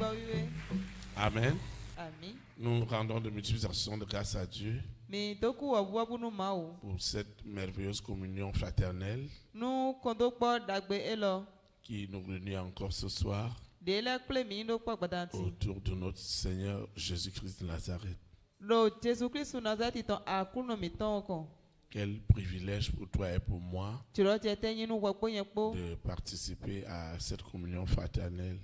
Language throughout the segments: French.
Amen. Amen. Nous rendons de multiples actions de grâce à Dieu pour cette merveilleuse communion fraternelle qui nous réunit encore ce soir autour de notre Seigneur Jésus-Christ de Nazareth. Quel privilège pour toi et pour moi de participer à cette communion fraternelle.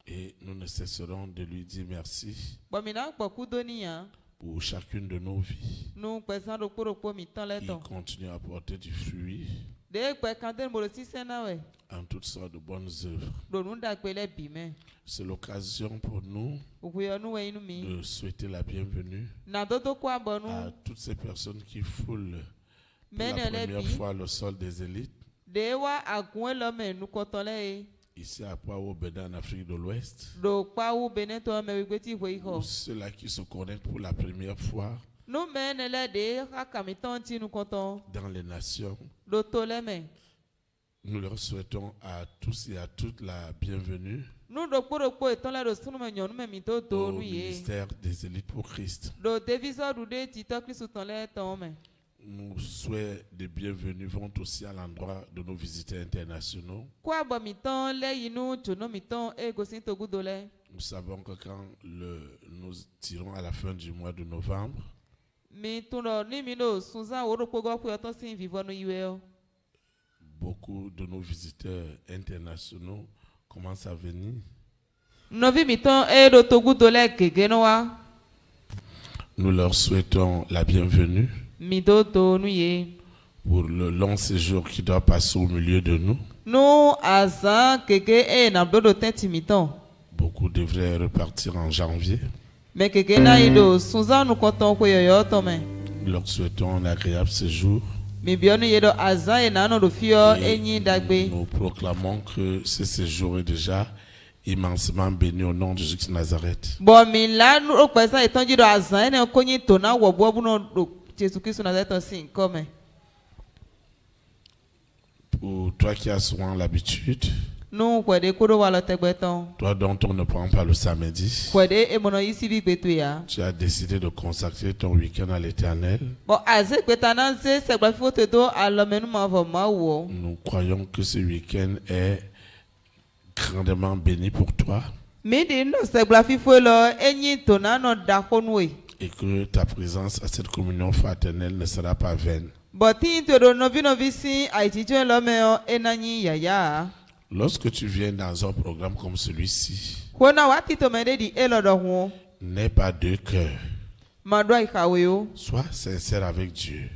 Et nous ne cesserons de lui dire merci pour chacune de nos vies. Il continue à porter du fruit en toutes sortes de bonnes œuvres. C'est l'occasion pour nous de souhaiter la bienvenue à toutes ces personnes qui foulent pour la première fois le sol des élites. Ici à Pao-Beda en Afrique de l'Ouest, ou ceux-là qui se connectent pour la première fois dans les nations. Nous leur souhaitons à tous et à toutes la bienvenue au ministère des élites pour Christ. Nos souhaits de bienvenue vont aussi à l'endroit de nos visiteurs internationaux. Nous savons que quand nous tirons à la fin du mois de novembre, beaucoup de nos visiteurs internationaux commencent à venir. Nous leur souhaitons la bienvenue pour le long séjour qui doit passer au milieu de nous. Beaucoup devraient repartir en janvier. Nous leur souhaitons un agréable séjour. Et nous proclamons que ce séjour est déjà immensément béni au nom de Jésus de Nazareth. Pour toi qui as souvent l'habitude, toi dont on ne prend pas le samedi, tu as décidé de consacrer ton week-end à l'Éternel. Nous croyons que ce week-end est grandement béni pour toi et que ta présence à cette communion fraternelle ne sera pas vaine. Lorsque tu viens dans un programme comme celui-ci, n'aie pas deux cœurs. Sois sincère avec Dieu.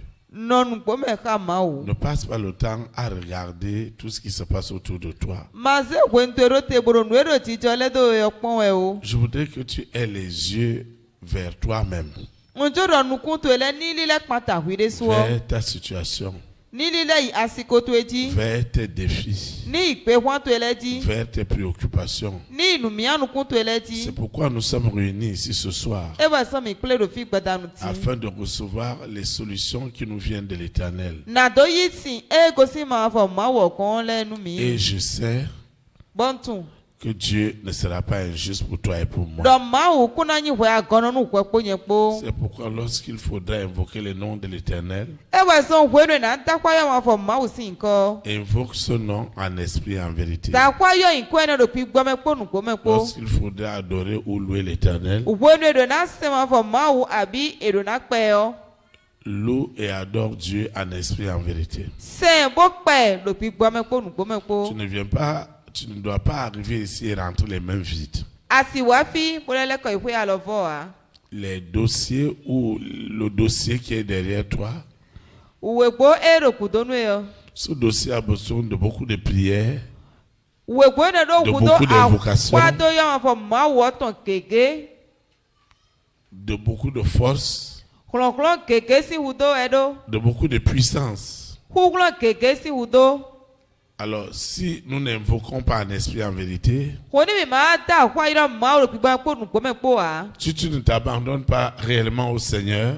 Ne passe pas le temps à regarder tout ce qui se passe autour de toi. Je voudrais que tu aies les yeux vers toi-même, vers ta situation, vers tes défis, vers tes préoccupations. C'est pourquoi nous sommes réunis ici ce soir, afin de recevoir les solutions qui nous viennent de l'Éternel. Et je sais que Dieu ne sera pas injuste pour toi et pour moi. C'est pourquoi lorsqu'il faudra invoquer le nom de l'Éternel, invoque ce nom en esprit et en vérité. Lorsqu'il faudra adorer ou louer l'Éternel, loue et adore Dieu en esprit et en vérité. Tu ne dois pas arriver ici et rentrer les mains vides. Les dossiers ou le dossier qui est derrière toi, ce dossier a besoin de beaucoup de prières, de beaucoup d'invocations, de beaucoup de force, de beaucoup de puissance, Alors, si nous n'invoquons pas un esprit en vérité, si tu ne t'abandonnes pas réellement au Seigneur,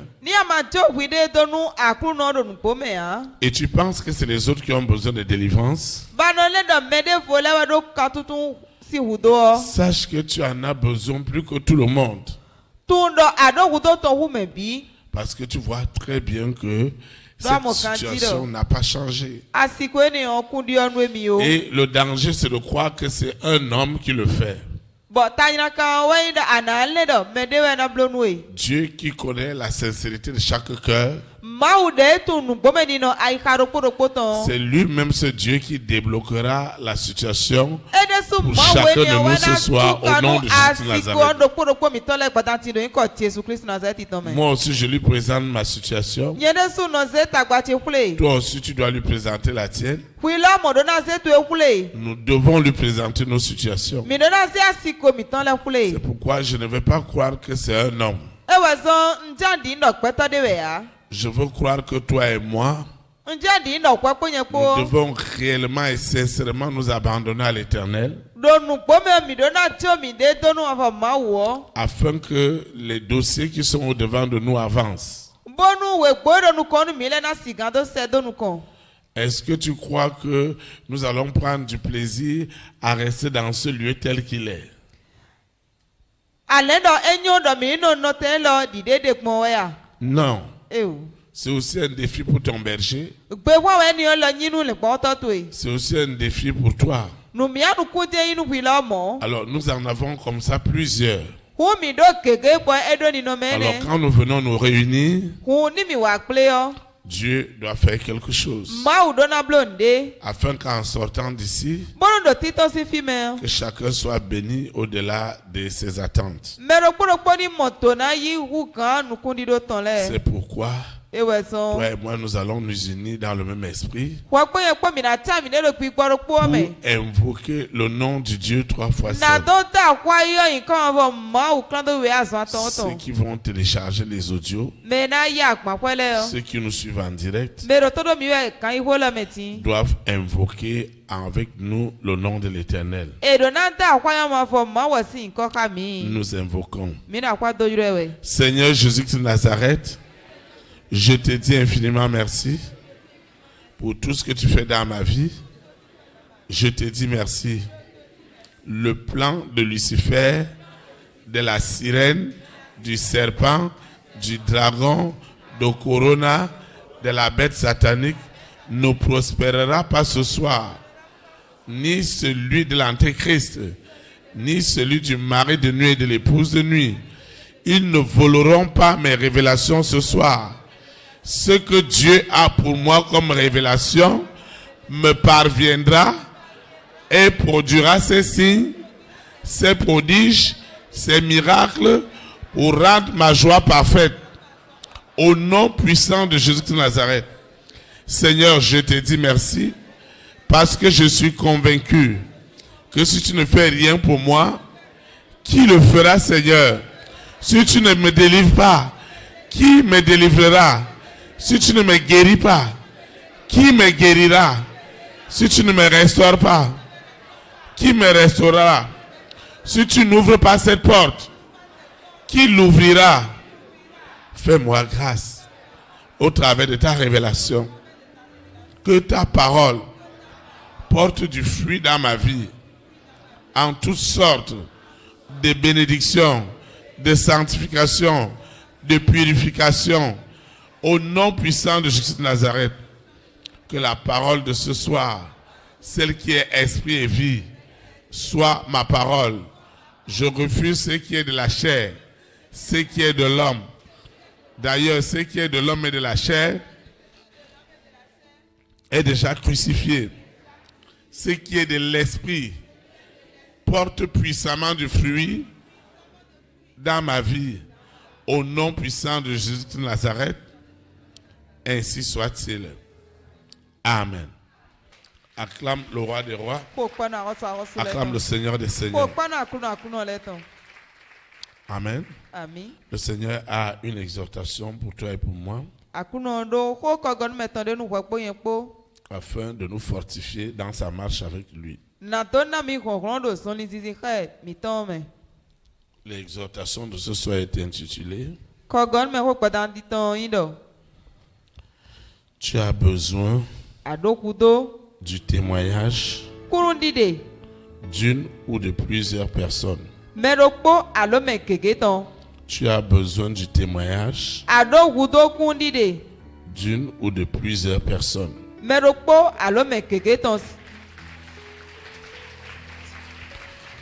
et tu penses que c'est les autres qui ont besoin de délivrance, sache que tu en as besoin plus que tout le monde. Parce que tu vois très bien que cette situation n'a pas changé. Et le danger, c'est de croire que c'est un homme qui le fait. Dieu qui connaît la sincérité de chaque cœur, c'est lui-même ce Dieu qui débloquera la situation pour chacun de nous ce soir au nom de Jésus de Nazareth. Moi aussi je lui présente ma situation. Toi aussi tu dois lui présenter la tienne. Nous devons lui présenter nos situations. C'est pourquoi je ne vais pas croire que c'est un homme. Je veux croire que toi et moi, nous devons réellement et sincèrement nous abandonner à l'Éternel, afin que les dossiers qui sont au-devant de nous avancent. Est-ce que tu crois que nous allons prendre du plaisir à rester dans ce lieu tel qu'il est? Non. C'est aussi un défi pour ton berger. C'est aussi un défi pour toi. Alors nous en avons comme ça plusieurs. Alors quand nous venons nous réunir, Dieu doit faire quelque chose afin qu'en sortant d'ici, que chacun soit béni au-delà de ses attentes. C'est pourquoi toi et moi nous allons nous unir dans le même esprit pour invoquer le nom du Dieu 3 fois 7. Ceux qui vont télécharger les audios, ceux qui nous suivent en direct, doivent invoquer avec nous le nom de l'Éternel. Nous invoquons. Seigneur Jésus de Nazareth, je te dis infiniment merci pour tout ce que tu fais dans ma vie. Je te dis merci. Le plan de Lucifer, de la sirène, du serpent, du dragon, de Corona, de la bête satanique ne prospérera pas ce soir. Ni celui de l'Antéchrist, ni celui du mari de nuit et de l'épouse de nuit. Ils ne voleront pas mes révélations ce soir. Ce que Dieu a pour moi comme révélation me parviendra et produira ses signes, ses prodiges, ses miracles pour rendre ma joie parfaite. Au nom puissant de Jésus de Nazareth. Seigneur, je te dis merci parce que je suis convaincu que si tu ne fais rien pour moi, qui le fera, Seigneur? Si tu ne me délivres pas, qui me délivrera? Si tu ne me guéris pas, qui me guérira? Si tu ne me restaures pas, qui me restaurera? Si tu n'ouvres pas cette porte, qui l'ouvrira? Fais-moi grâce au travers de ta révélation. Que ta parole porte du fruit dans ma vie, en toutes sortes de bénédictions, de sanctification, de purification. Au nom puissant de Jésus de Nazareth, que la parole de ce soir, celle qui est esprit et vie, soit ma parole. Je refuse ce qui est de la chair, ce qui est de l'homme. D'ailleurs, ce qui est de l'homme et de la chair est déjà crucifié. Ce qui est de l'esprit porte puissamment du fruit dans ma vie. Au nom puissant de Jésus de Nazareth, ainsi soit-il. Amen. Acclame le roi des rois. Acclame le Seigneur des seigneurs. Amen. Le Seigneur a une exhortation pour toi et pour moi. afin de nous fortifier dans sa marche avec lui. L'exhortation de ce soir est intitulée Tu as besoin du témoignage d'une ou de plusieurs personnes. Tu as besoin du témoignage d'une ou de plusieurs personnes.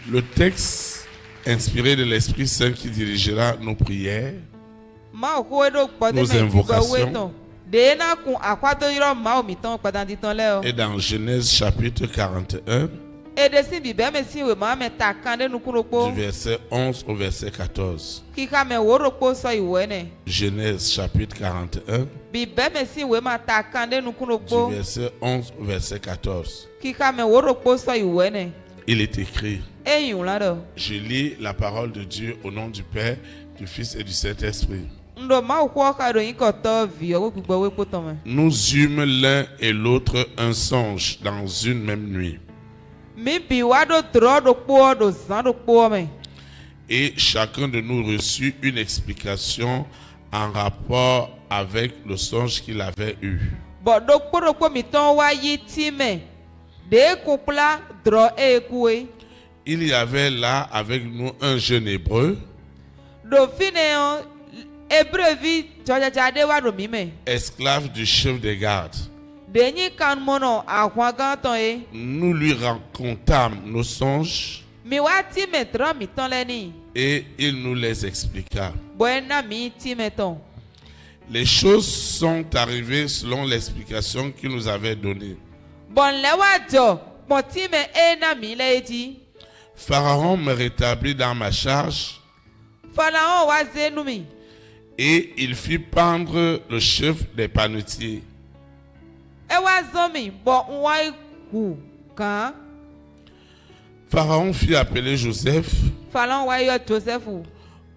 Le texte inspiré de l'Esprit Saint qui dirigera nos prières, nos invocations, est dans Genèse chapitre 41, du verset 11 au verset 14. Genèse chapitre 41, du verset 11 au verset 14. Il est écrit: Je lis la parole de Dieu au nom du Père, du Fils et du Saint-Esprit. Nous eûmes l'un et l'autre un songe dans une même nuit. Et chacun de nous reçut une explication en rapport avec le songe qu'il avait eu. Il y avait là avec nous un jeune hébreu, esclave du chef des gardes. Nous lui racontâmes nos songes et il nous les expliqua. Les choses sont arrivées selon l'explication qu'il nous avait donnée. Pharaon me rétablit dans ma charge et il fit pendre le chef des panetiers. Pharaon fit appeler Joseph.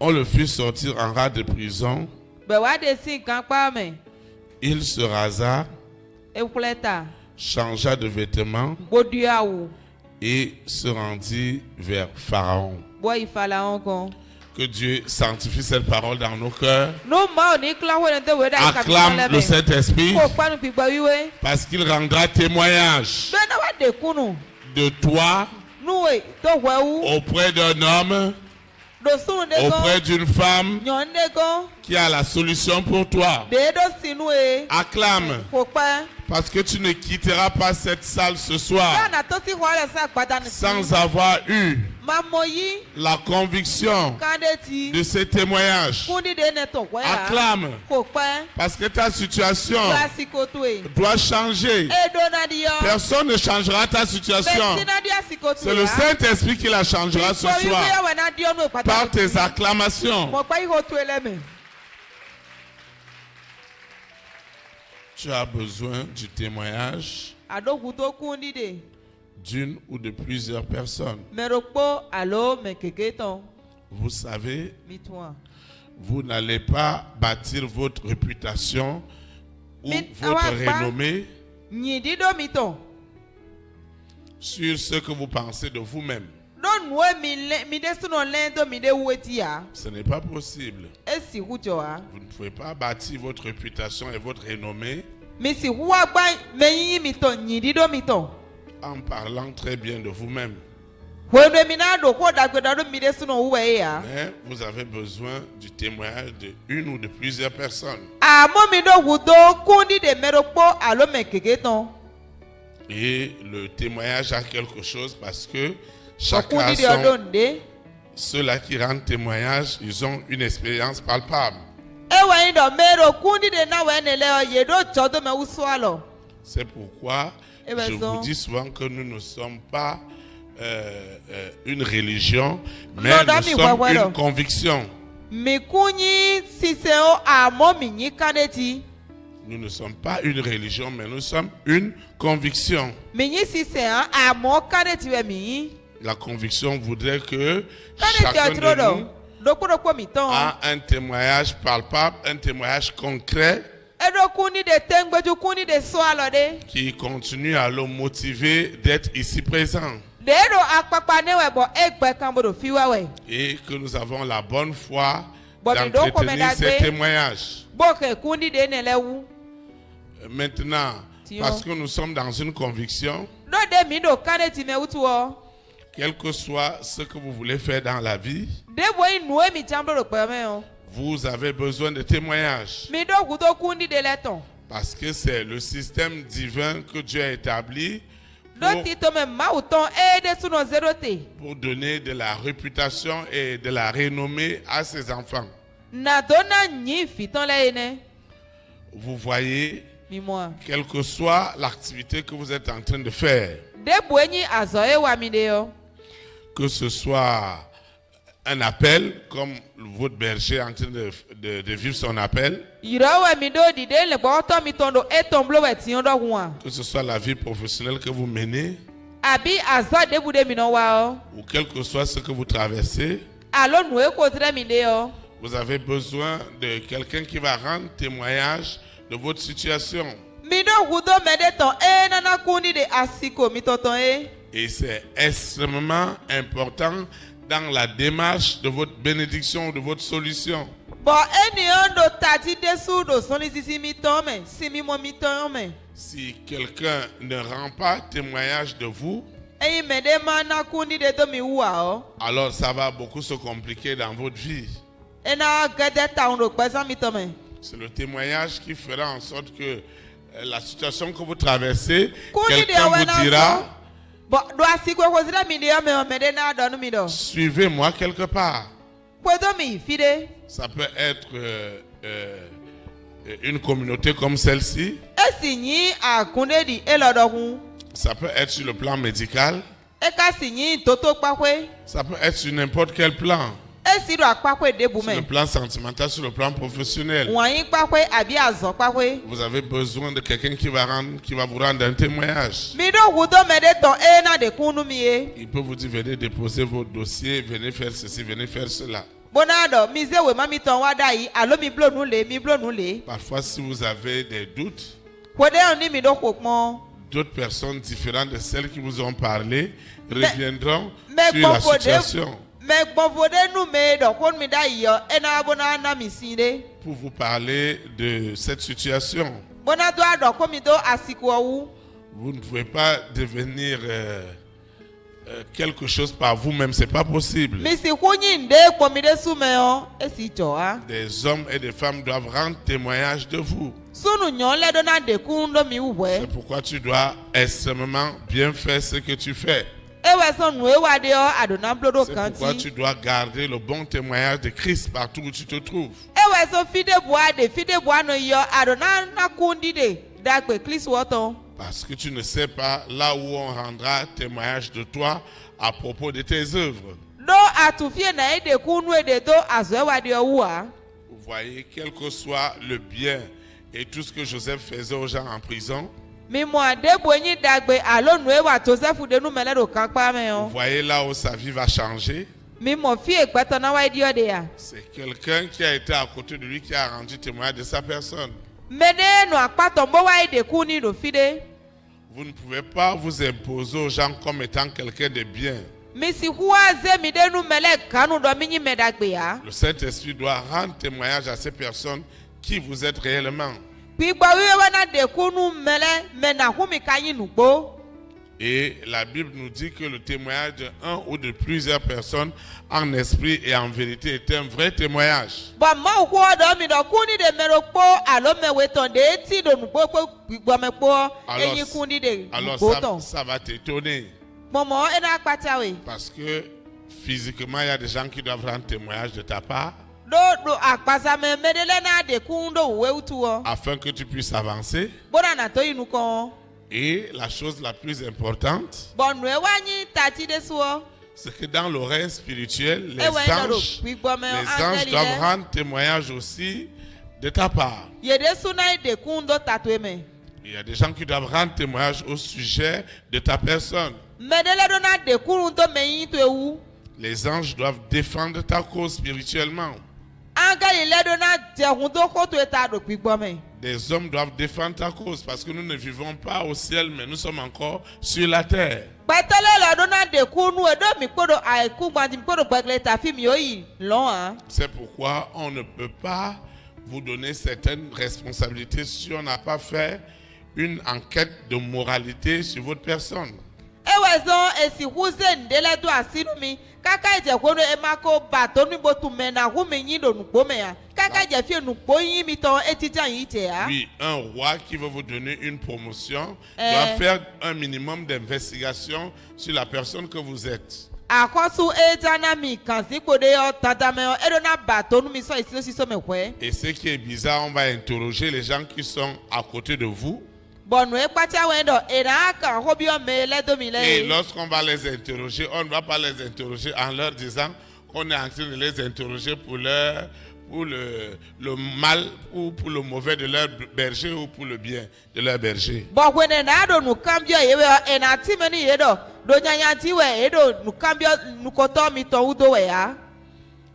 On le fit sortir en rade de prison. Il se rasa, changea de vêtements et se rendit vers Pharaon. Que Dieu sanctifie cette parole dans nos cœurs. Acclame le Saint-Esprit parce qu'il rendra témoignage de toi auprès d'un homme, auprès d'une femme qui a la solution pour toi. Acclame parce que tu ne quitteras pas cette salle ce soir sans avoir eu la conviction de ce témoignage. Acclame parce que ta situation doit changer. Personne ne changera ta situation. C'est le Saint-Esprit qui la changera ce soir par tes acclamations. Tu as besoin du témoignage d'une ou de plusieurs personnes. Vous savez, vous n'allez pas bâtir votre réputation ou votre renommée sur ce que vous pensez de vous-même. Ce n'est pas possible. Vous ne pouvez pas bâtir votre réputation et votre renommée en parlant très bien de vous-même. Mais vous avez besoin du témoignage d'une ou de plusieurs personnes. Et le témoignage a quelque chose parce que chacun ceux-là qui rendent témoignage, ils ont une expérience palpable. C'est pourquoi je vous dis souvent que nous ne sommes pas une religion, mais nous sommes une conviction. Nous ne sommes pas une religion, mais nous sommes une conviction. La conviction voudrait que chacun de nous a un témoignage palpable, un témoignage concret qui continue à le motiver d'être ici présent. Et que nous avons la bonne foi d'entretenir ces témoignages. Maintenant, parce que nous sommes dans une conviction, quel que soit ce que vous voulez faire dans la vie, vous avez besoin de témoignages. Parce que c'est le système divin que Dieu a établi pour donner de la réputation et de la renommée à ses enfants. Vous voyez, quelle que soit l'activité que vous êtes en train de faire, que ce soit un appel, comme votre berger est en train de vivre son appel, que ce soit la vie professionnelle que vous menez, ou quel que soit ce que vous traversez, vous avez besoin de quelqu'un qui va rendre témoignage de votre situation. Et c'est extrêmement important dans la démarche de votre bénédiction, de votre solution. Si quelqu'un ne rend pas témoignage de vous, alors ça va beaucoup se compliquer dans votre vie. C'est le témoignage qui fera en sorte que la situation que vous traversez, quelqu'un vous dira, suivez-moi quelque part. Ça peut être une communauté comme celle-ci. Ça peut être sur le plan médical. Ça peut être sur n'importe quel plan. Sur le plan sentimental, sur le plan professionnel. Vous avez besoin de quelqu'un qui va vous rendre un témoignage. Il peut vous dire, venez déposer vos dossiers, venez faire ceci, venez faire cela. Parfois, si vous avez des doutes, d'autres personnes différentes de celles qui vous ont parlé reviendront sur la situation pour vous parler de cette situation. Vous ne pouvez pas devenir quelque chose par vous-même, c'est pas possible. Des hommes et des femmes doivent rendre témoignage de vous. C'est pourquoi tu dois extrêmement bien faire ce que tu fais. C'est pourquoi tu dois garder le bon témoignage de Christ partout où tu te trouves. Parce que tu ne sais pas là où on rendra témoignage de toi à propos de tes œuvres. Vous voyez, quel que soit le bien et tout ce que Joseph faisait aux gens en prison, vous voyez là où sa vie va changer. C'est quelqu'un qui a été à côté de lui qui a rendu témoignage de sa personne. Vous ne pouvez pas vous imposer aux gens comme étant quelqu'un de bien. Le Saint-Esprit doit rendre témoignage à ces personnes qui vous êtes réellement. Et la Bible nous dit que le témoignage d'un ou de plusieurs personnes en esprit et en vérité est un vrai témoignage. Alors ça va t'étonner. Parce que physiquement, il y a des gens qui doivent rendre témoignage de ta part afin que tu puisses avancer. Et la chose la plus importante, c'est que dans l'oreille spirituelle, les anges doivent rendre témoignage aussi de ta part. Il y a des gens qui doivent rendre témoignage au sujet de ta personne. Les anges doivent défendre ta cause spirituellement. Des hommes doivent défendre ta cause parce que nous ne vivons pas au ciel, mais nous sommes encore sur la terre. C'est pourquoi on ne peut pas vous donner certaines responsabilités si on n'a pas fait une enquête de moralité sur votre personne. Oui, un roi qui veut vous donner une promotion doit faire un minimum d'investigation sur la personne que vous êtes. Et ce qui est bizarre, on va interroger les gens qui sont à côté de vous. Et lorsqu'on va les interroger, on ne va pas les interroger en leur disant qu'on est en train de les interroger pour le mal ou pour le mauvais de leur berger ou pour le bien de leur berger.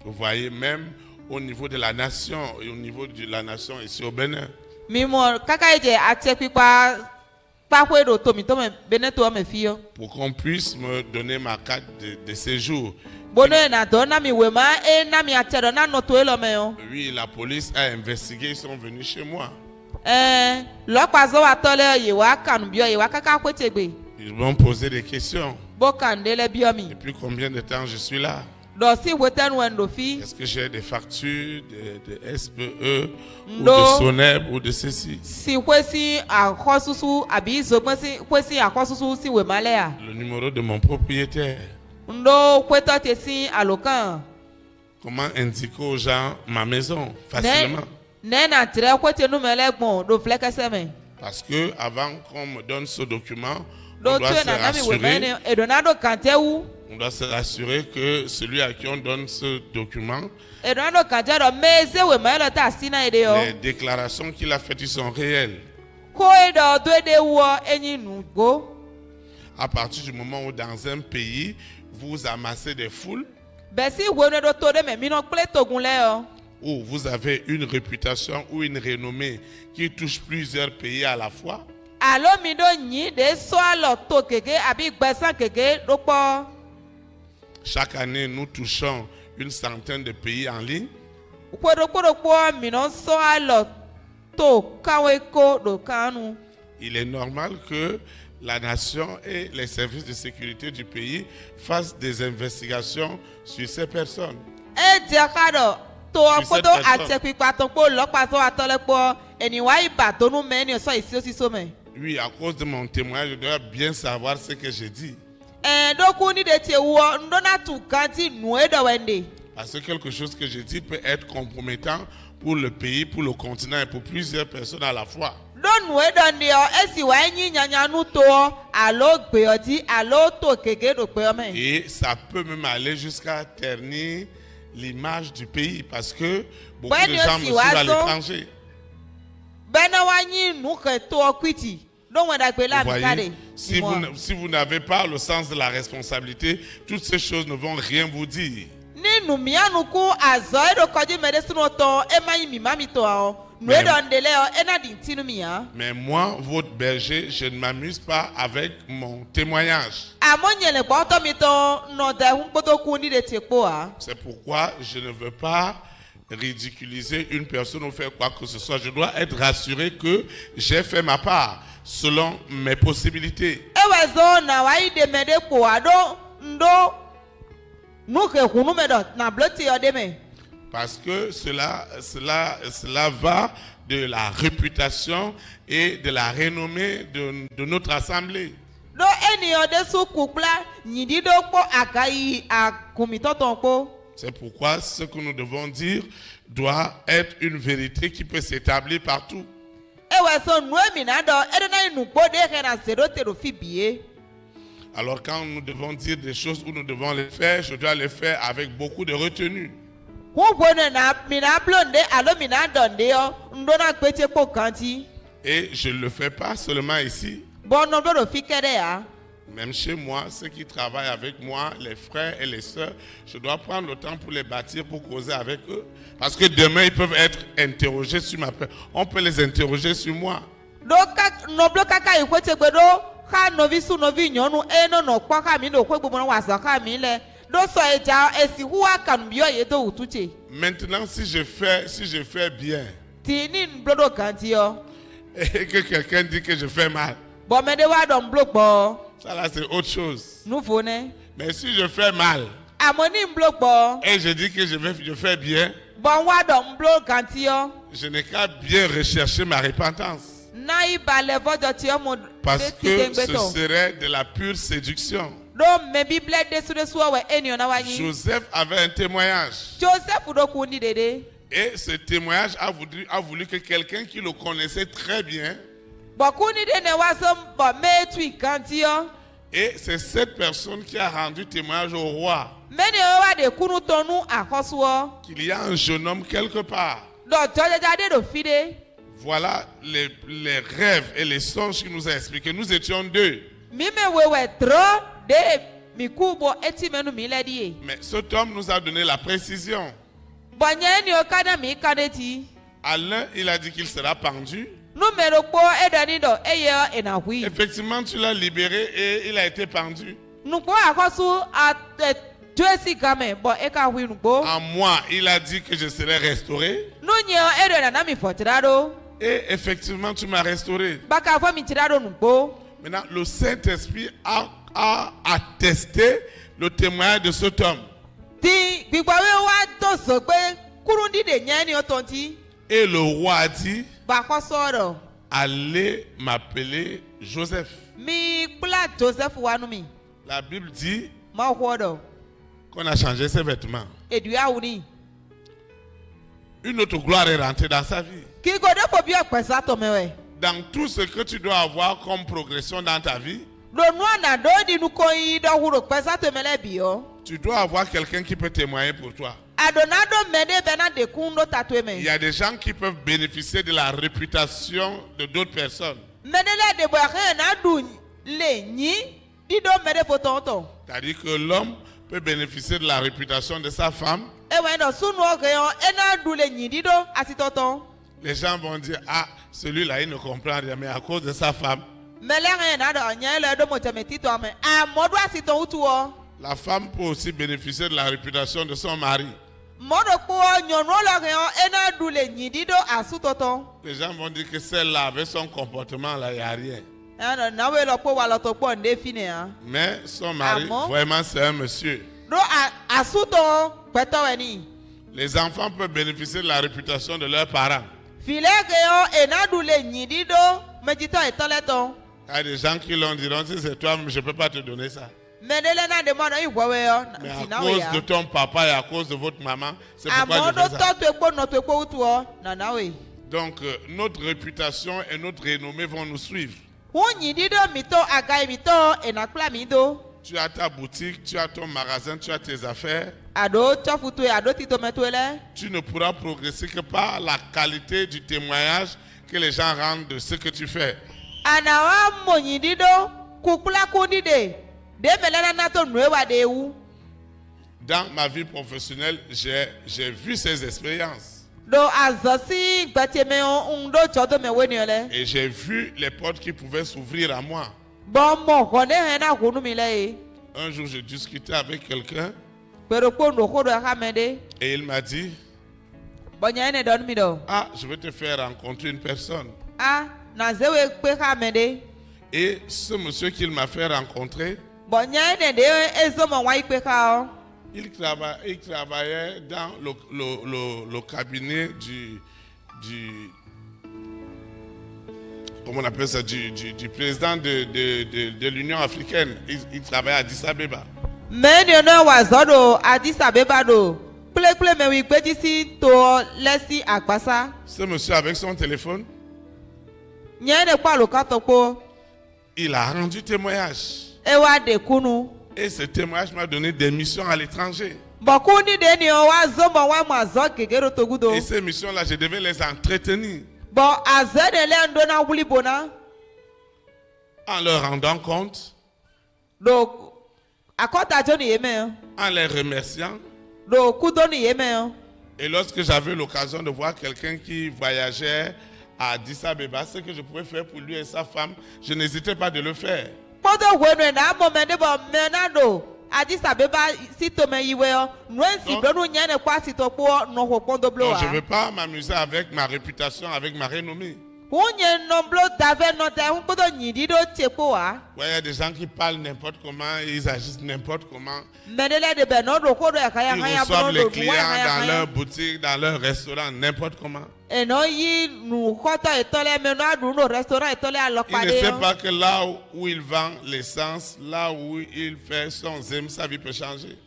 Vous voyez, même au niveau de la nation et au niveau de la nation ici au Bénin, pour qu'on puisse me donner ma carte de séjour. Oui, la police a investigué, ils sont venus chez moi. Ils m'ont posé des questions. Depuis combien de temps je suis là? Est-ce que j'ai des factures de SPE ou de SONEB ou de ceci? Le numéro de mon propriétaire. Comment indiquer aux gens ma maison facilement? Parce que avant qu'on me donne ce document, on doit se rassurer que celui à qui on donne ce document, les déclarations qu'il a faites sont réelles. À partir du moment où dans un pays, vous amassez des foules, où vous avez une réputation ou une renommée qui touche plusieurs pays à la fois, chaque année, nous touchons une centaine de pays en ligne. Il est normal que la nation et les services de sécurité du pays fassent des investigations sur ces personnes. Oui, à cause de mon témoignage, je dois bien savoir ce que j'ai dit. Parce que quelque chose que je dis peut être compromettant pour le pays, pour le continent et pour plusieurs personnes à la fois. Et ça peut même aller jusqu'à ternir l'image du pays parce que beaucoup de gens me suivent à l'étranger. Vous voyez, si vous n'avez pas le sens de la responsabilité, toutes ces choses ne vont rien vous dire. Mais moi, votre berger, je ne m'amuse pas avec mon témoignage. C'est pourquoi je ne veux pas ridiculiser une personne ou faire quoi que ce soit. Je dois être rassuré que j'ai fait ma part selon mes possibilités. Parce que cela va de la réputation et de la renommée de notre assemblée. C'est pourquoi ce que nous devons dire doit être une vérité qui peut s'établir partout. Alors quand nous devons dire des choses où nous devons les faire, je dois les faire avec beaucoup de retenue. Et je ne le fais pas seulement ici. Même chez moi, ceux qui travaillent avec moi, les frères et les sœurs, je dois prendre le temps pour les bâtir, pour causer avec eux. Parce que demain, ils peuvent être interrogés sur ma personne. On peut les interroger sur moi. Maintenant, si je fais bien, et que quelqu'un dit que je fais mal, ça là c'est autre chose. Mais si je fais mal et je dis que je fais bien, je n'ai qu'à bien rechercher ma repentance. Parce que ce serait de la pure séduction. Joseph avait un témoignage. Et ce témoignage a voulu que quelqu'un qui le connaissait très bien. Et c'est cette personne qui a rendu témoignage au roi. Qu'il y a un jeune homme quelque part. Voilà les rêves et les songes qu'il nous a expliqués. Nous étions deux. Mais cet homme nous a donné la précision. À l'un, il a dit qu'il sera pendu. Effectivement, tu l'as libéré et il a été pendu. En moi, il a dit que je serai restauré. Et effectivement, tu m'as restauré. Maintenant, le Saint-Esprit a attesté le témoignage de cet homme. Et le roi a dit, allez m'appeler Joseph. La Bible dit qu'on a changé ses vêtements. Une autre gloire est rentrée dans sa vie. Dans tout ce que tu dois avoir comme progression dans ta vie, tu dois avoir quelqu'un qui peut témoigner pour toi. Il y a des gens qui peuvent bénéficier de la réputation de d'autres personnes. C'est-à-dire que l'homme peut bénéficier de la réputation de sa femme. Les gens vont dire, ah, celui-là, il ne comprend rien, mais à cause de sa femme. La femme peut aussi bénéficier de la réputation de son mari. Les gens vont dire que celle-là, avec son comportement, là, il n'y a rien. Mais son mari, vraiment, c'est un monsieur. Les enfants peuvent bénéficier de la réputation de leurs parents. Il y a des gens qui l'ont dit, si c'est toi, je ne peux pas te donner ça. Mais à cause de ton papa et à cause de votre maman, c'est pourquoi je fais ça. Donc, notre réputation et notre renommée vont nous suivre. Tu as ta boutique, tu as ton magasin, tu as tes affaires. Tu ne pourras progresser que par la qualité du témoignage que les gens rendent de ce que tu fais. Dans ma vie professionnelle, j'ai vu ces expériences. Et j'ai vu les portes qui pouvaient s'ouvrir à moi. Un jour, je discutais avec quelqu'un. Et il m'a dit, ah, je vais te faire rencontrer une personne. Et ce monsieur qu'il m'a fait rencontrer, il travaillait dans le cabinet du comment on appelle ça, du président de l'Union africaine. Il travaillait à Addis Abeba. Ce monsieur avec son téléphone, il a rendu témoignage. Et ce témoignage m'a donné des missions à l'étranger. Et ces missions-là, je devais les entretenir. En leur rendant compte Donc, en les remerciant. Et lorsque j'avais l'occasion de voir quelqu'un qui voyageait à Addis Abeba, ce que je pouvais faire pour lui et sa femme, je n'hésitais pas de le faire. Donc, je ne veux pas m'amuser avec ma réputation, avec ma renommée. Ouais, il y a des gens qui parlent n'importe comment, ils agissent n'importe comment. Ils reçoivent les clients dans leur boutique, dans leur restaurant, n'importe comment. Il ne sait pas que là où il vend l'essence, là où il fait son zème, sa vie peut changer.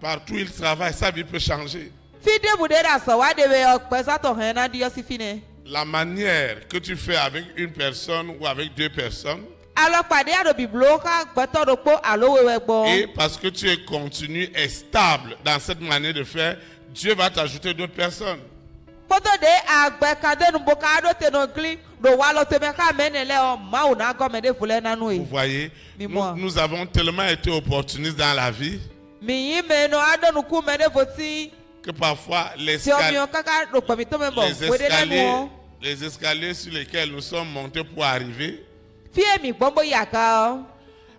Partout où il travaille, sa vie peut changer. La manière que tu fais avec une personne ou avec deux personnes, et parce que tu es continu et stable dans cette manière de faire, Dieu va t'ajouter d'autres personnes. Vous voyez, nous avons tellement été opportunistes dans la vie que parfois les escaliers sur lesquels nous sommes montés pour arriver,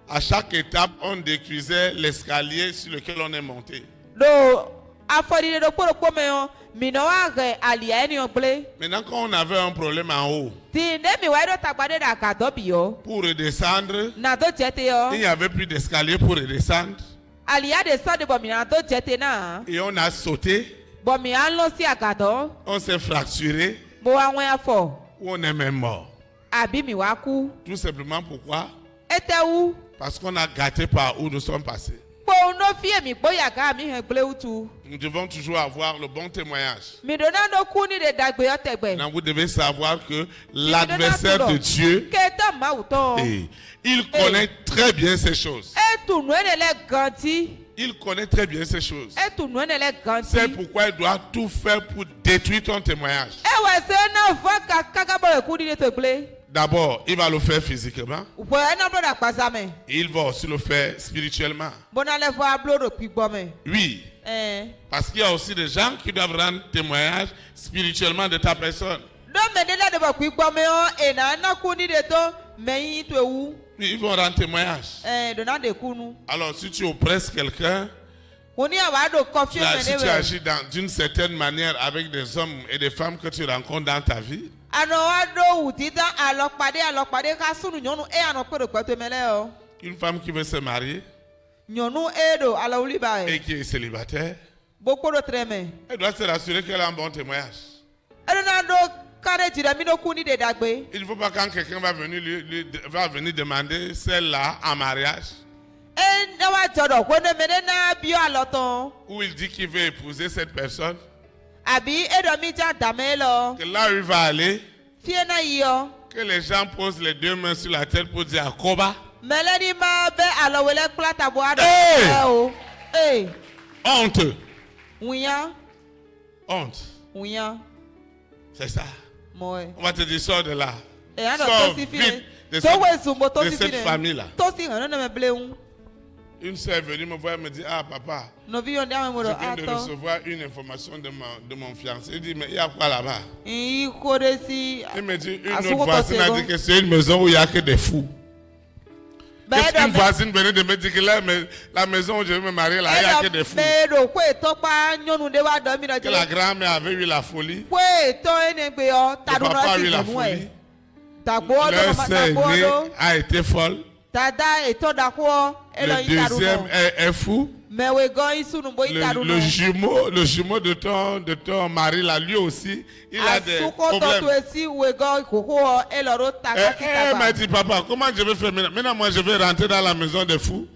à chaque étape, on détruisait l'escalier sur lequel on est monté. Maintenant, quand on avait un problème en haut, pour redescendre, il n'y avait plus d'escalier pour redescendre. Et on a sauté, on s'est fracturé, ou on est même mort. Tout simplement pourquoi? Parce qu'on a gâté par où nous sommes passés. Nous devons toujours avoir le bon témoignage. Maintenant, vous devez savoir que l'adversaire de Dieu, il connaît très bien ces choses. Il connaît très bien ces choses. C'est pourquoi il doit tout faire pour détruire ton témoignage. D'abord, il va le faire physiquement. Il va aussi le faire spirituellement. Oui. Parce qu'il y a aussi des gens qui doivent rendre témoignage spirituellement de ta personne. Ils vont rendre témoignage. Alors, si tu oppresses quelqu'un, si tu agis d'une certaine manière avec des hommes et des femmes que tu rencontres dans ta vie, une femme qui veut se marier et qui est célibataire, elle doit se rassurer qu'elle a un bon témoignage. Il ne faut pas quand quelqu'un va venir demander celle-là en mariage, où il dit qu'il veut épouser cette personne, que là où il va aller, que les gens posent les deux mains sur la tête pour dire Akoba. Hey! Honte. Honte. C'est ça. On va te dire, sors de là. Sors vite de cette famille-là. Une soeur est venue me voir et me dit, ah papa, je viens de recevoir une information de mon fiancé. Il dit, mais il y a quoi là-bas? Il me dit, une autre voisine a dit que c'est une maison où il n'y a que des fous. Une voisine venait de me dire que la maison où je vais me marier, là, il n'y a que des fous. Que la grand-mère avait eu la folie. Le papa a eu la folie. Leur sœur aînée a été folle. Le deuxième est fou. Le jumeau de ton mari, là, lui aussi, il a des problèmes. Elle m'a dit, papa, comment je vais faire maintenant? Maintenant, moi, je vais rentrer dans la maison des fous.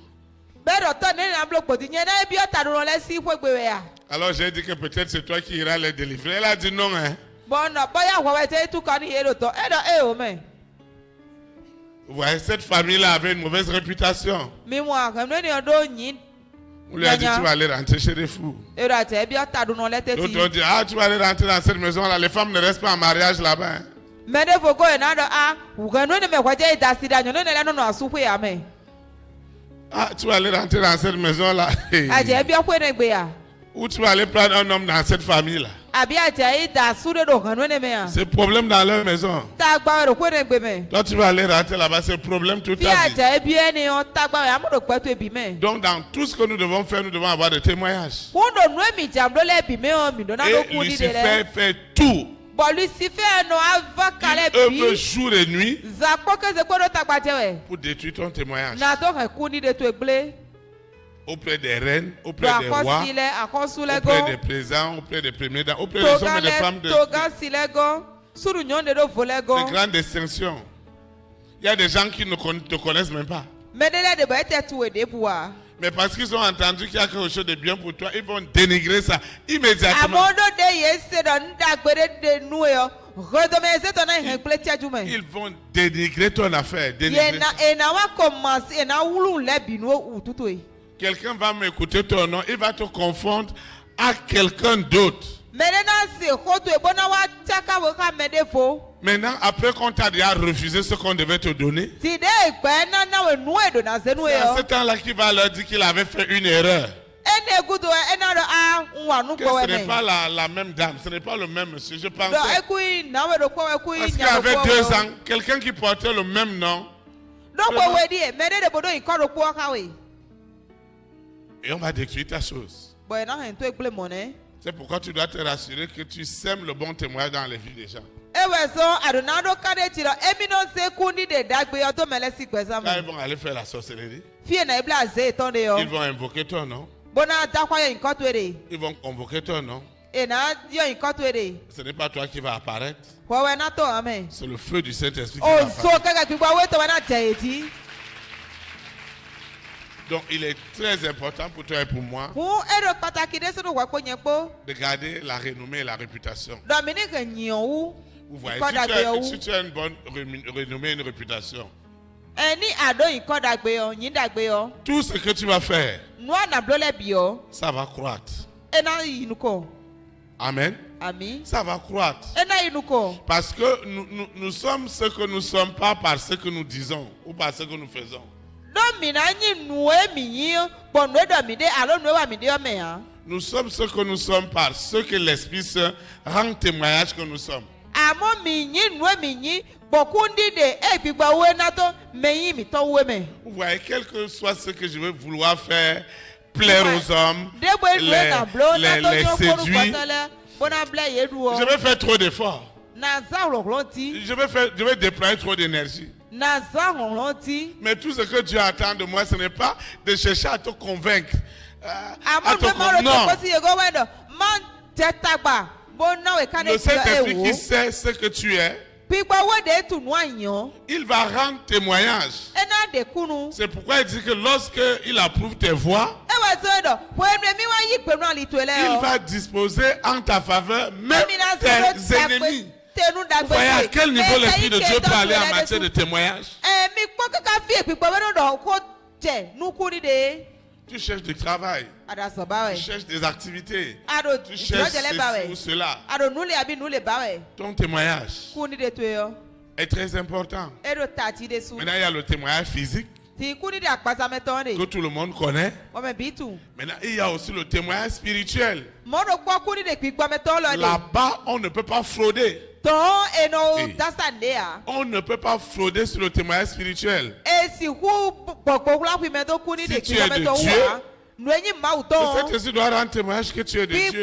Alors, j'ai dit que peut-être c'est toi qui iras les délivrer. Elle a dit non, hein. Vous voyez, cette famille-là avait une mauvaise réputation. On lui a dit tu vas aller rentrer chez les fous. D'autres ont dit tu vas aller rentrer dans cette maison là, les femmes ne restent pas en mariage là-bas. Hein. Tu vas aller rentrer dans cette maison là. Ou tu vas aller prendre un homme dans cette famille là. C'est le problème dans leur maison. Toi tu vas aller rentrer là-bas, c'est le problème toute ta vie. Donc dans tout ce que nous devons faire, nous devons avoir des témoignages. Et Lucifer fait tout. Il œuvre jour et nuit pour détruire ton témoignage. Auprès des reines, auprès des rois, auprès des présents, auprès des premiers dames, auprès des hommes et des femmes de grandes distinctions. Il y a des gens qui ne te connaissent même pas. Mais parce qu'ils ont entendu qu'il y a quelque chose de bien pour toi, ils vont dénigrer ça immédiatement. Ils vont dénigrer ton affaire. Quelqu'un va m'écouter ton nom, il va te confondre à quelqu'un d'autre. Maintenant, après qu'on t'a déjà refusé ce qu'on devait te donner, c'est à ce temps-là qu'il va leur dire qu'il avait fait une erreur. Que ce n'est pas la même dame, ce n'est pas le même monsieur. Je pensais. Parce qu'il y avait 2 ans, quelqu'un qui portait le même nom. Et on va détruire ta chose. C'est pourquoi tu dois te rassurer que tu sèmes le bon témoignage dans les vies des gens. Quand ils vont aller faire la sorcellerie, ils vont invoquer ton nom. Ils vont convoquer ton nom. Ce n'est pas toi qui vas apparaître. C'est le feu du Saint-Esprit qui va apparaître. Donc il est très important pour toi et pour moi de garder la renommée et la réputation. Vous voyez, si tu as une bonne renommée et une réputation, tout ce que tu vas faire, ça va croître. Amen. Ça va croître. Parce que nous sommes ce que nous sommes pas par ce que nous disons ou par ce que nous faisons. Nous sommes ce que nous sommes par ce que l'Esprit Saint rend témoignage que nous sommes. Vous voyez, quel que soit ce que je vais vouloir faire, plaire aux hommes, les séduire, je vais faire trop d'efforts. Je vais déployer trop d'énergie. Mais tout ce que Dieu attend de moi, ce n'est pas de chercher à te convaincre. Non. Le Saint-Esprit qui sait ce que tu es, il va rendre témoignage. C'est pourquoi il dit que lorsqu'il approuve tes voies, il va disposer en ta faveur même tes ennemis. Vous voyez à quel niveau l'Esprit de Dieu peut aller en matière de témoignage? Tu cherches du travail, tu cherches des activités, tu cherches ceci ou cela. Ton témoignage est très important. Maintenant, il y a le témoignage physique que tout le monde connaît. Maintenant, il y a aussi le témoignage spirituel. Là-bas, on ne peut pas frauder. On ne peut pas frauder sur le témoignage spirituel. Si tu es de Dieu, le Saint-Esprit doit rendre témoignage que tu es de Dieu.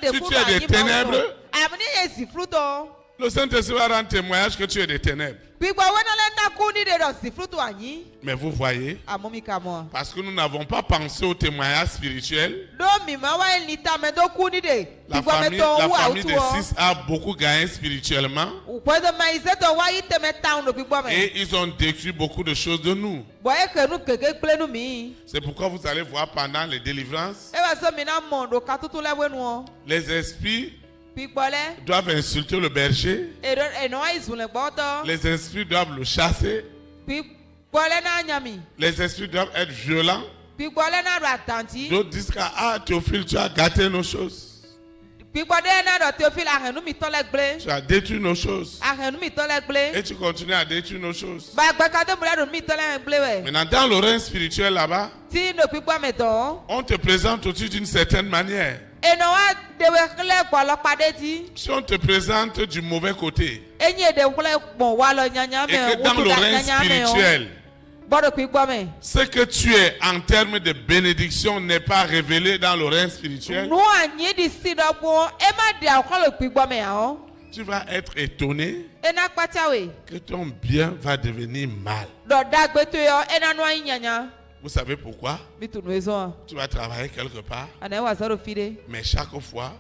Si tu es des ténèbres, le Saint-Esprit va rendre témoignage que tu es des ténèbres. Mais vous voyez, parce que nous n'avons pas pensé au témoignage spirituel, la famille de 6 a beaucoup gagné spirituellement et ils ont détruit beaucoup de choses de nous. C'est pourquoi vous allez voir pendant les délivrances, les esprits doivent insulter le berger. Les esprits doivent le chasser. Les esprits doivent être violents. D'autres disent que Théophile, tu as gâté nos choses. Tu as détruit nos choses. Et tu continues à détruire nos choses. Maintenant, dans le règne spirituel là-bas, on te présente aussi d'une certaine manière. Si on te présente du mauvais côté, et que dans le règne spirituel, ce que tu es en termes de bénédiction n'est pas révélé dans le règne spirituel, tu vas être étonné que ton bien va devenir mal. Vous savez pourquoi? Tu vas travailler quelque part, mais chaque fois,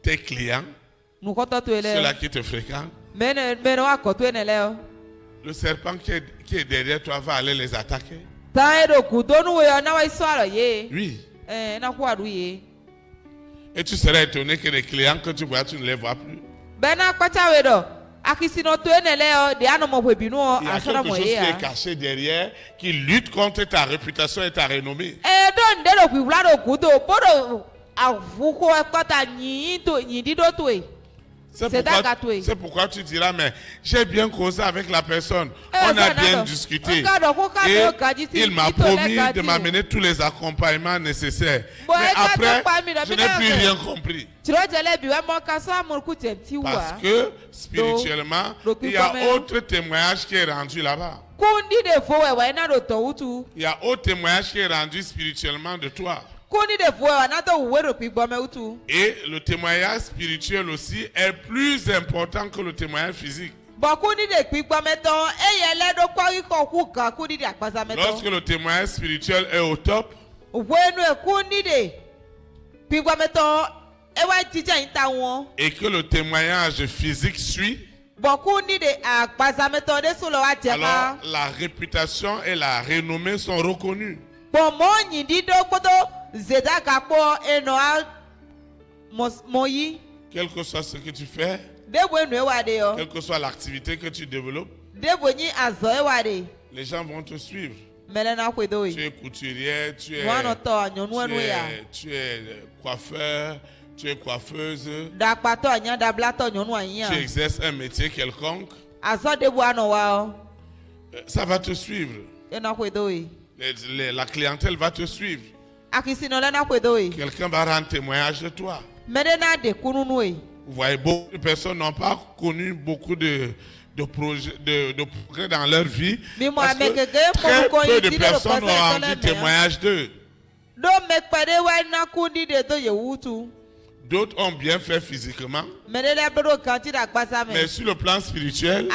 tes clients, ceux-là qui te fréquentent, le serpent qui est derrière toi va aller les attaquer. Oui. Et tu seras étonné que les clients que tu vois, tu ne les vois plus. Il y a quelque chose qui est caché derrière, qui lutte contre ta réputation et ta renommée. C'est pourquoi tu diras, mais j'ai bien causé avec la personne, on a bien discuté, et il m'a promis de m'amener tous les accompagnements nécessaires. Mais après, je n'ai plus rien compris. Parce que spirituellement, il y a autre témoignage qui est rendu là-bas. Il y a autre témoignage qui est rendu spirituellement de toi. Et le témoignage spirituel aussi est plus important que le témoignage physique. Lorsque le témoignage spirituel est au top, et que le témoignage physique suit, alors la réputation et la renommée sont reconnues. Quel que soit ce que tu fais, quelle que soit l'activité que tu développes, les gens vont te suivre. Tu es couturière, tu es coiffeur, tu es coiffeuse, tu exerces un métier quelconque, ça va te suivre. La clientèle va te suivre. Quelqu'un va rendre témoignage de toi. Vous voyez, beaucoup de personnes n'ont pas connu beaucoup de progrès dans leur vie parce que très peu de personnes ont rendu témoignage d'eux. D'autres ont bien fait physiquement, mais sur le plan spirituel,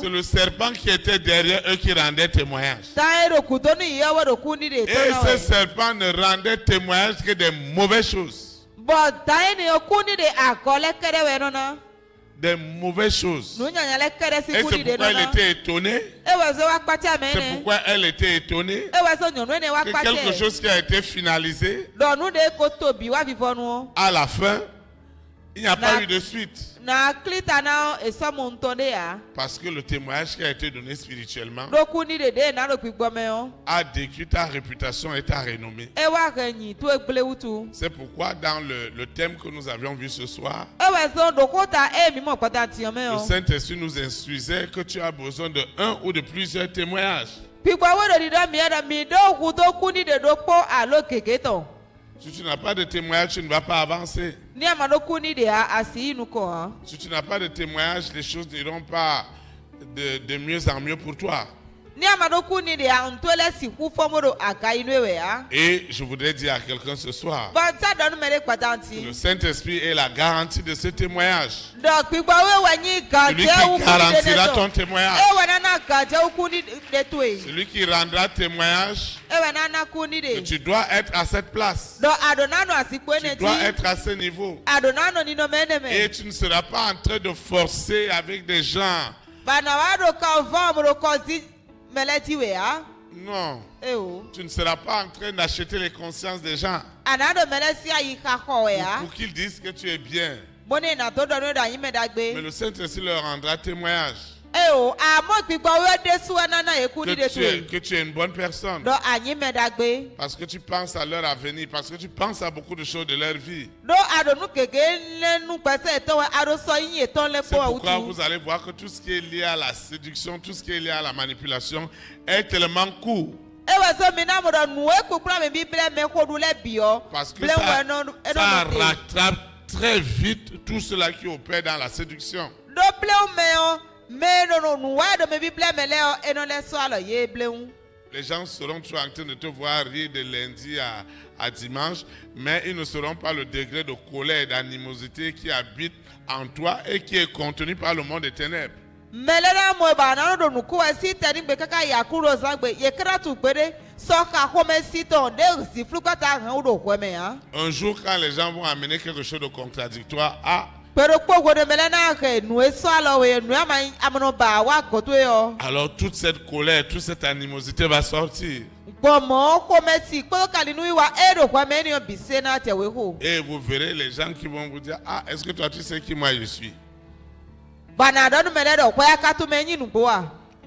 c'est le serpent qui était derrière eux qui rendait témoignage. Et ce serpent ne rendait témoignage que des mauvaises choses. Des mauvaises choses. Et c'est pourquoi elle était étonnée. C'est pourquoi elle était étonnée que quelque chose qui a été finalisé, à la fin, il n'y a pas eu de suite. Parce que le témoignage qui a été donné spirituellement a détruit ta réputation et ta renommée. C'est pourquoi dans le thème que nous avions vu ce soir, le Saint-Esprit nous instruisait que tu as besoin de un ou de plusieurs témoignages. Si tu n'as pas de témoignage, tu ne vas pas avancer. Si tu n'as pas de témoignage, les choses n'iront pas de mieux en mieux pour toi. Et je voudrais dire à quelqu'un ce soir que le Saint-Esprit est la garantie de ce témoignage. Celui qui garantira ton témoignage. Celui qui rendra témoignage que tu dois être à cette place. Tu dois être à ce niveau. Et tu ne seras pas en train de forcer avec des gens. Non. Tu ne seras pas en train d'acheter les consciences des gens pour qu'ils disent que tu es bien. Mais le Saint-Esprit leur rendra témoignage Que tu es une bonne personne. Parce que tu penses à leur avenir, parce que tu penses à beaucoup de choses de leur vie. C'est pourquoi vous allez voir que tout ce qui est lié à la séduction, tout ce qui est lié à la manipulation est tellement court. Parce que ça rattrape très vite tout cela qui opère dans la séduction. Les gens seront toujours en train de te voir rire de lundi à dimanche, mais ils ne sauront pas le degré de colère et d'animosité qui habite en toi et qui est contenu par le monde des ténèbres. Un jour, quand les gens vont amener quelque chose de contradictoire, alors toute cette colère, toute cette animosité va sortir. Et vous verrez les gens qui vont vous dire, est-ce que toi tu sais qui moi je suis?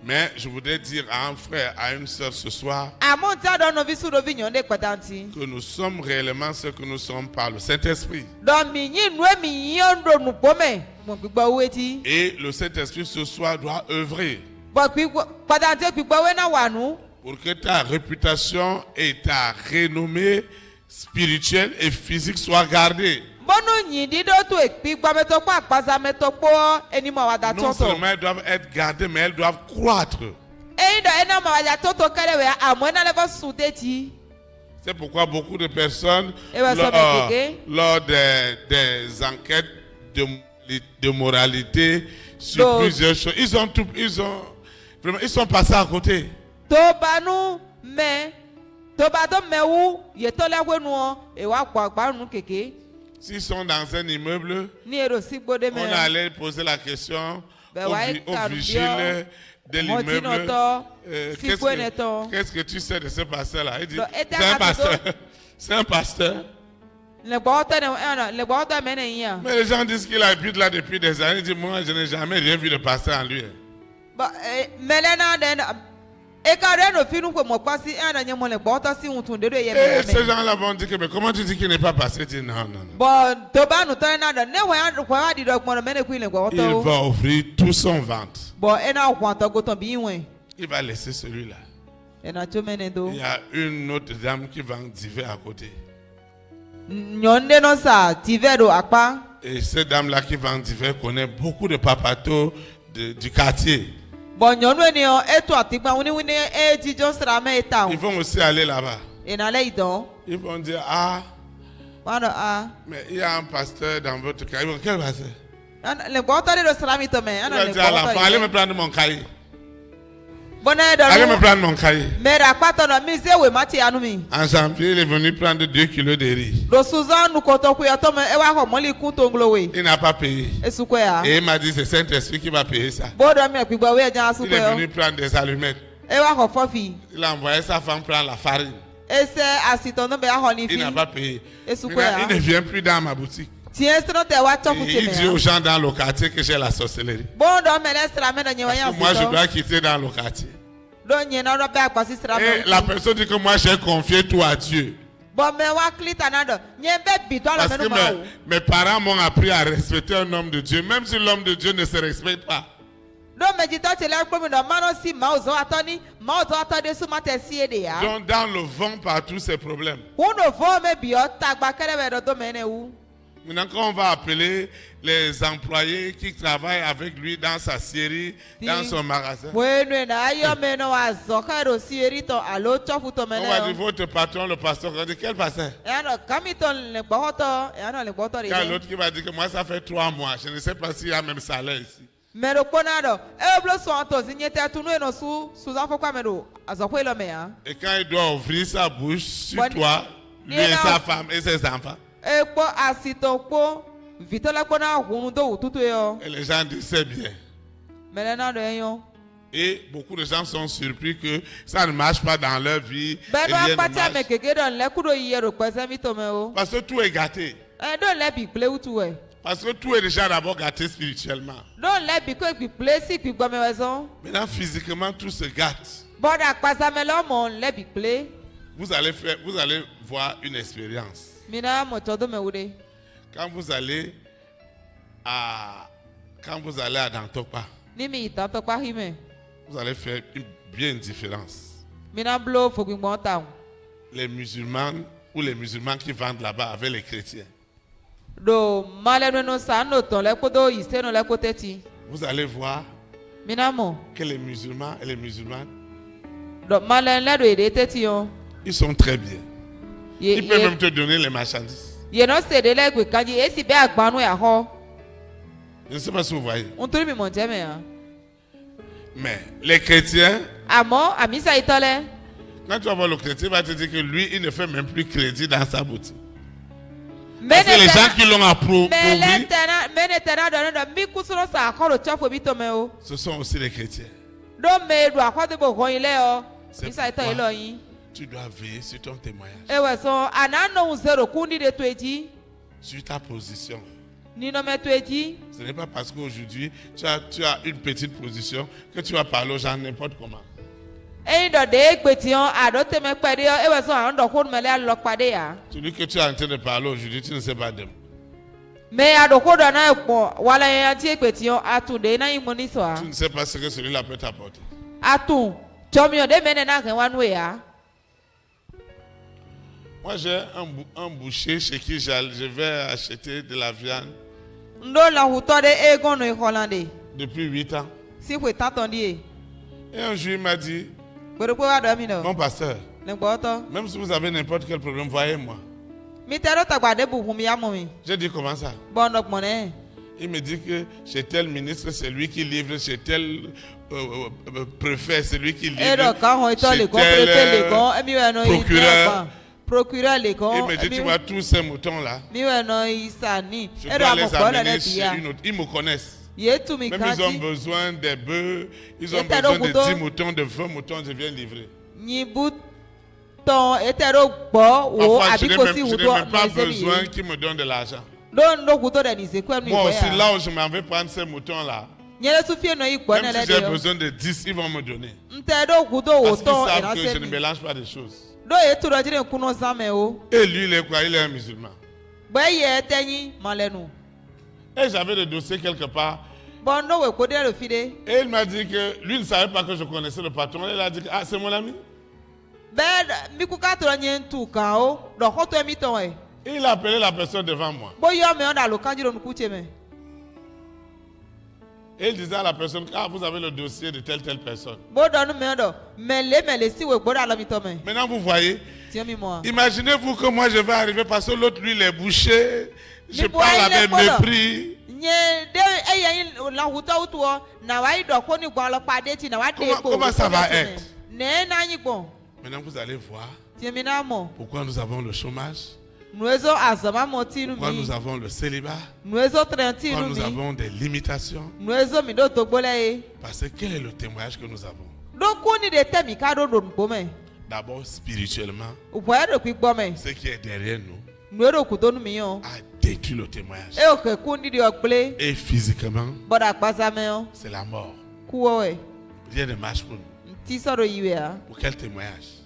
Mais je voudrais dire à un frère, à une soeur ce soir, que nous sommes réellement ce que nous sommes par le Saint-Esprit. Et le Saint-Esprit ce soir doit œuvrer pour que ta réputation et ta renommée spirituelle et physique soient gardées. Non seulement elles doivent être gardées, mais elles doivent croître. C'est pourquoi beaucoup de personnes, lors des enquêtes de moralité sur plusieurs choses, ils sont passés à côté. S'ils sont dans un immeuble, on allait poser la question au vigile de l'immeuble. Qu'est-ce que tu sais de ce pasteur-là? Il dit, c'est un pasteur. C'est un pasteur. Mais les gens disent qu'il habite là depuis des années. Il dit, moi, je n'ai jamais rien vu de pasteur en lui. Et ces gens-là vont dire que, mais comment tu dis qu'il n'est pas passé? Il dit non, non, non. Il va ouvrir tout son ventre. Il va laisser celui-là. Il y a une autre dame qui vend divers à côté. Et cette dame-là qui vend divers connaît beaucoup de papatos du quartier. Ils vont aussi aller là-bas. Ils vont dire, mais il y a un pasteur dans votre cahier. Quel pasteur? Il va dire à l'enfant, allez me prendre mon cahier. Allez me prendre mon cahier. En janvier, il est venu prendre 2 kilos de riz. Il n'a pas payé. Et il m'a dit, c'est Saint-Esprit qui va payer ça. Il est venu prendre des allumettes. Il a envoyé sa femme prendre la farine. Il n'a pas payé. Maintenant, il ne vient plus dans ma boutique. Il dit aux gens dans le quartier que j'ai la sorcellerie. Parce que moi, je dois quitter dans le quartier. Et la personne dit que moi, j'ai confié tout à Dieu. Parce que mes parents m'ont appris à respecter un homme de Dieu, même si l'homme de Dieu ne se respecte pas. Donc dans le vent, partout ces problèmes. Maintenant, quand on va appeler les employés qui travaillent avec lui dans sa scierie, dans son magasin, on va dire votre patron, le pasteur, on va dire quel pasteur? Quand l'autre qui va dire que moi ça fait 3 mois, je ne sais pas s'il y a même salaire ici. Et quand il doit ouvrir sa bouche sur toi, lui et sa femme et ses enfants, et les gens disent c'est bien. Et beaucoup de gens sont surpris que ça ne marche pas dans leur vie. Parce que tout est gâté. Parce que tout est déjà d'abord gâté spirituellement. Maintenant, physiquement, tout se gâte. Vous allez voir une expérience. Quand vous allez à Dantokpa, vous allez faire une différence. Les musulmans ou les musulmans qui vendent là-bas avec les chrétiens. Vous allez voir que les musulmans et les musulmanes, ils sont très bien. Ils peuvent même te donner les marchandises. Je ne sais pas si vous voyez. Mais les chrétiens, quand tu vas voir le chrétien, il va te dire que lui, il ne fait même plus crédit dans sa boutique. Parce que les gens qui l'ont approuvé, ce sont aussi les chrétiens. C'est pourquoi tu dois veiller sur ton témoignage, sur ta position. Ce n'est pas parce qu'aujourd'hui tu as une petite position que tu vas parler aux gens n'importe comment. Celui que tu es en train de parler aujourd'hui, tu ne sais pas d'eux. Tu ne sais pas ce que celui-là peut t'apporter. Moi, j'ai un boucher chez qui je vais acheter de la viande depuis 8 ans. Et un jour, il m'a dit, mon pasteur, même si vous avez n'importe quel problème, voyez-moi. J'ai dit, comment ça? Il me dit que chez tel ministre, c'est lui qui livre, chez tel préfet, c'est lui qui livre, chez tel procureur. Il me dit, tu vois tous ces moutons-là, je dois les amener chez une autre. Ils me connaissent. Même ils ont besoin des bœufs, ils ont besoin de 10 moutons, de 20 moutons, je viens livrer. Parfois, je n'ai même pas besoin qu'ils me donnent de l'argent. Moi aussi, là où je m'en vais prendre ces moutons-là, même si j'ai besoin de 10, ils vont me donner. Parce qu'ils savent que je ne mélange pas de choses. Et lui, il est quoi? Il est un musulman. Et j'avais le dossier quelque part. Et il m'a dit que lui ne savait pas que je connaissais le patron. Il a dit que c'est mon ami. Et il a appelé la personne devant moi. Et il disait à la personne, vous avez le dossier de telle personne. Maintenant vous voyez, imaginez-vous que moi je vais arriver parce que l'autre lui il est bouché. Je parle avec mépris. Comment ça va être? Maintenant vous allez voir pourquoi nous avons le chômage, pourquoi nous avons le célibat, pourquoi nous avons des limitations. Parce que quel est le témoignage que nous avons? D'abord spirituellement, ce qui est derrière nous a détruit le témoignage. Et physiquement, c'est la mort. Rien ne marche pour nous. Pour quel témoignage?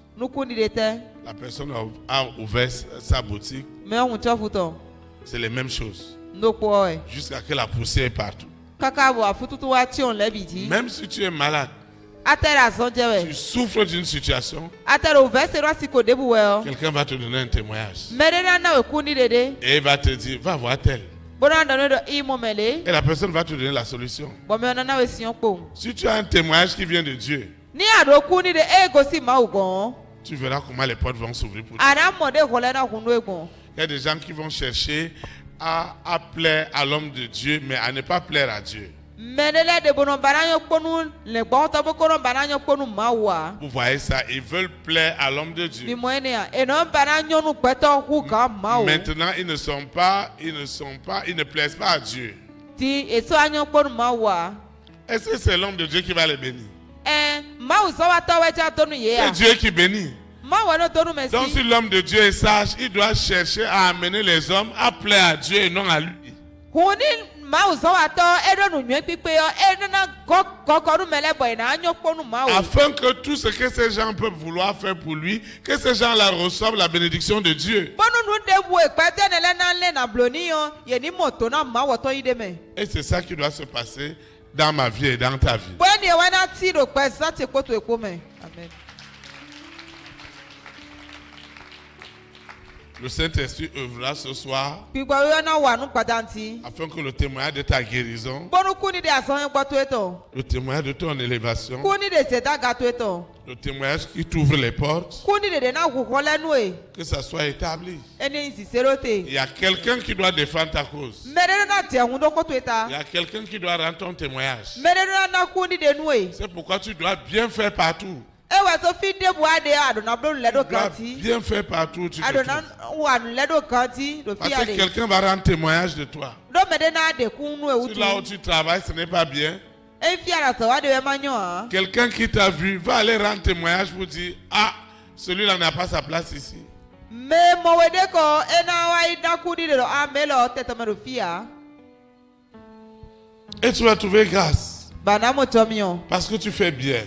La personne a ouvert sa boutique. C'est les mêmes choses. Jusqu'à que la poussière est partout. Même si tu es malade, tu souffres d'une situation, quelqu'un va te donner un témoignage. Et il va te dire, va voir tel. Et la personne va te donner la solution. Si tu as un témoignage qui vient de Dieu, tu verras comment les portes vont s'ouvrir pour toi. Il y a des gens qui vont chercher à plaire à l'homme de Dieu, mais à ne pas plaire à Dieu. Vous voyez ça, ils veulent plaire à l'homme de Dieu. Maintenant, ils ne plaisent pas à Dieu. Est-ce que c'est l'homme de Dieu qui va les bénir? C'est Dieu qui bénit. Donc si l'homme de Dieu est sage, il doit chercher à amener les hommes à plaire à Dieu et non à lui. Afin que tout ce que ces gens peuvent vouloir faire pour lui, que ces gens-là reçoivent la bénédiction de Dieu. Et c'est ça qui doit se passer dans ma vie et dans ta vie. Amen. Le Saint-Esprit œuvrera ce soir afin que le témoignage de ta guérison, le témoignage de ton élévation, le témoignage qui t'ouvre les portes, que ça soit établi. Il y a quelqu'un qui doit défendre ta cause. Il y a quelqu'un qui doit rendre ton témoignage. C'est pourquoi tu dois bien faire partout. Tu dois bien faire partout où tu te trouves. Parce que quelqu'un va rendre témoignage de toi. Si là où tu travailles, ce n'est pas bien, quelqu'un qui t'a vu va aller rendre témoignage pour dire: ah, celui-là n'a pas sa place ici. Et tu vas trouver grâce parce que tu fais bien.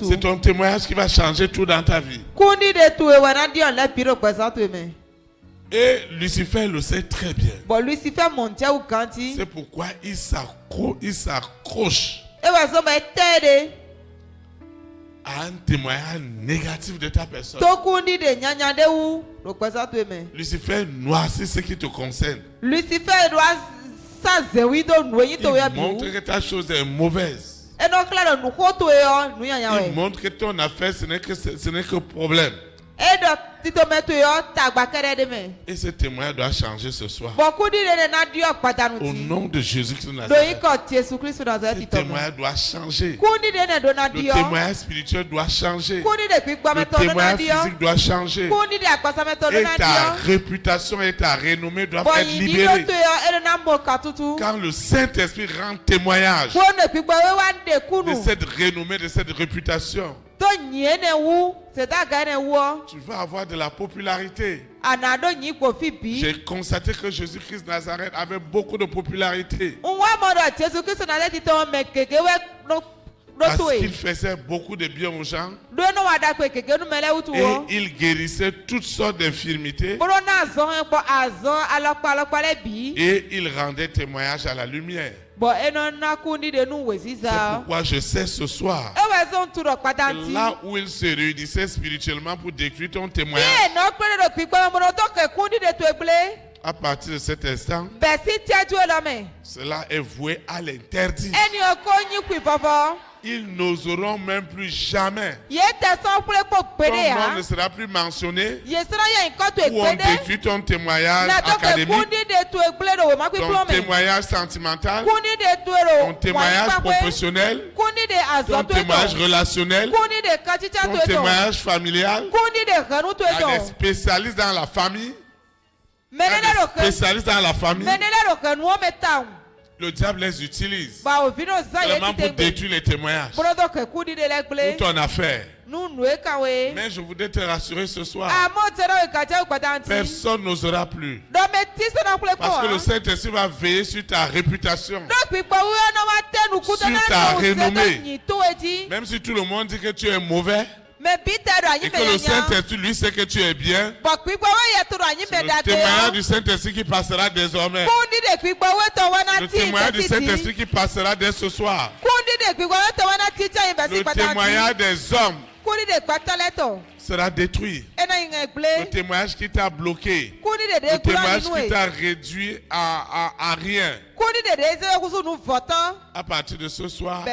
C'est ton témoignage qui va changer tout dans ta vie. Et Lucifer le sait très bien. C'est pourquoi il s'accroche à un témoignage négatif de ta personne. Lucifer noircit ce qui te concerne. Il montre que ta chose est mauvaise. Il montre que ton affaire, ce n'est que problème. Et ce témoignage doit changer ce soir. Au nom de Jésus-Christ de Nazareth. Ce témoignage doit changer. Le témoignage spirituel doit changer. Le témoignage physique doit changer. Et ta réputation et ta renommée doivent être libérées. Quand le Saint-Esprit rend témoignage de cette renommée, de cette réputation, tu vas avoir de la popularité. J'ai constaté que Jésus-Christ de Nazareth avait beaucoup de popularité. Parce qu'il faisait beaucoup de bien aux gens. Et il guérissait toutes sortes d'infirmités. Et il rendait témoignage à la lumière. C'est pourquoi je sais ce soir que là où il se réunissait spirituellement pour détruire ton témoignage, à partir de cet instant, cela est voué à l'interdit. Ils n'oseront même plus jamais. Ton nom ne sera plus mentionné. Ou on détruit ton témoignage académique, ton témoignage sentimental, ton témoignage professionnel, ton témoignage relationnel, ton témoignage familial. Il y a des spécialistes dans la famille. Le diable les utilise vraiment pour détruire les témoignages, pour ton affaire. Mais je voudrais te rassurer ce soir, personne n'osera plus. Parce que le Saint-Esprit va veiller sur ta réputation, sur ta renommée. Même si tout le monde dit que tu es mauvais, et que le Saint-Esprit lui sait que tu es bien, c'est le témoignage du Saint-Esprit qui passera désormais. Le témoignage du Saint-Esprit qui passera dès ce soir. Le témoignage des hommes sera détruit. Le témoignage qui t'a bloqué, le témoignage qui t'a réduit à rien. À partir de ce soir,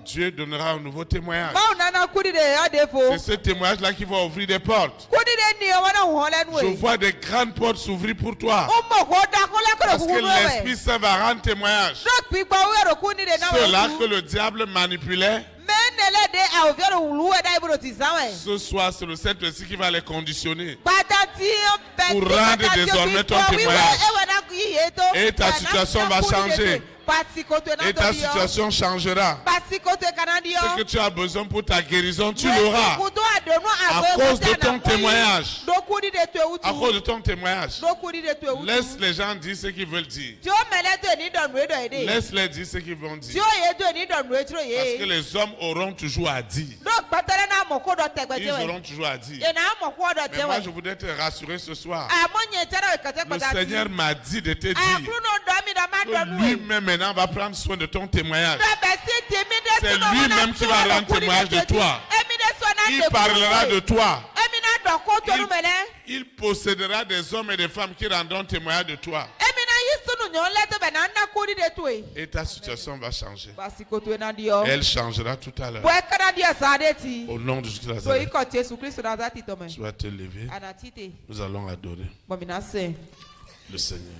Dieu donnera un nouveau témoignage. C'est ce témoignage-là qui va ouvrir des portes. Je vois des grandes portes s'ouvrir pour toi. Parce que l'Esprit Saint va rendre témoignage. Ceux-là que le diable manipulait, ce soir, c'est le Saint-Esprit qui va les conditionner pour rendre désormais ton témoignage. Et ta situation va changer. Et ta situation changera. Ce que tu as besoin pour ta guérison, tu l'auras. À cause de ton témoignage. À cause de ton témoignage. Laisse les gens dire ce qu'ils veulent dire. Laisse-les dire ce qu'ils vont dire. Parce que les hommes auront toujours à dire. Ils auront toujours à dire. Mais moi, je voudrais te rassurer ce soir. Le Seigneur m'a dit de te dire que lui-même maintenant va prendre soin de ton témoignage. C'est lui-même qui va rendre témoignage de toi. Il parlera de toi. Il possédera des hommes et des femmes qui rendront témoignage de toi. Et ta situation va changer. Elle changera tout à l'heure. Au nom de Jésus-Christ, tu vas te lever. Nous allons adorer le Seigneur.